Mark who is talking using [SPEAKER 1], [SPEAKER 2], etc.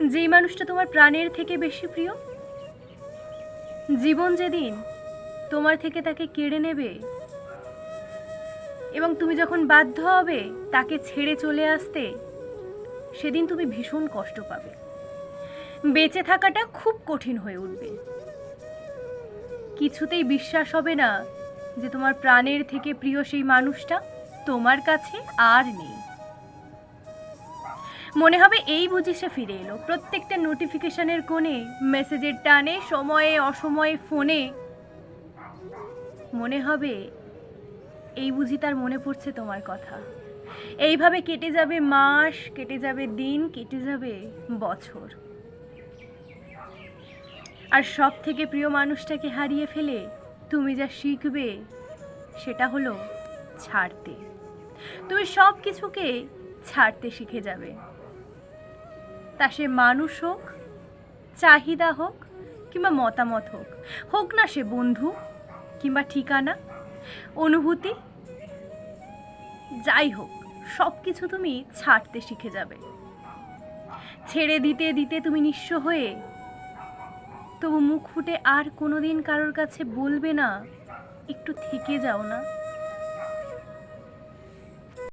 [SPEAKER 1] যেই মানুষটা তোমার প্রাণের থেকে বেশি প্রিয়, জীবন যেদিন তোমার থেকে তাকে কেড়ে নেবে এবং তুমি যখন বাধ্য হবে তাকে ছেড়ে চলে আসতে, সেদিন তুমি ভীষণ কষ্ট পাবে। বেঁচে থাকাটা খুব কঠিন হয়ে উঠবে। কিছুতেই বিশ্বাস হবে না যে তোমার প্রাণের থেকে প্রিয় সেই মানুষটা তোমার কাছে আর নেই। মনে হবে এই বুঝি সে ফিরে এলো। প্রত্যেকটা নোটিফিকেশনের কোণে, মেসেজের টানে, সময়ে অসময়ে ফোনে মনে হবে এই বুঝি তার মনে পড়ছে তোমার কথা। এইভাবে কেটে যাবে মাস, কেটে যাবে দিন, কেটে যাবে বছর। আর সব থেকে প্রিয় মানুষটাকে হারিয়ে ফেলে তুমি যা শিখবে সেটা হলো ছাড়তে। তুমি সব কিছুকে ছাড়তে শিখে যাবে। তা সে মানুষ হোক, চাহিদা হোক, কিংবা মতামত হোক, হোক না সে বন্ধু কিংবা ঠিকানা, অনুভূতি, যাই হোক, সব কিছু তুমি ছাড়তে শিখে যাবে। ছেড়ে দিতে দিতে তুমি নিঃস্ব হয়ে তবু মুখ ফুটে আর কোনোদিন কারোর কাছে বলবে না একটু থেকে যাও না।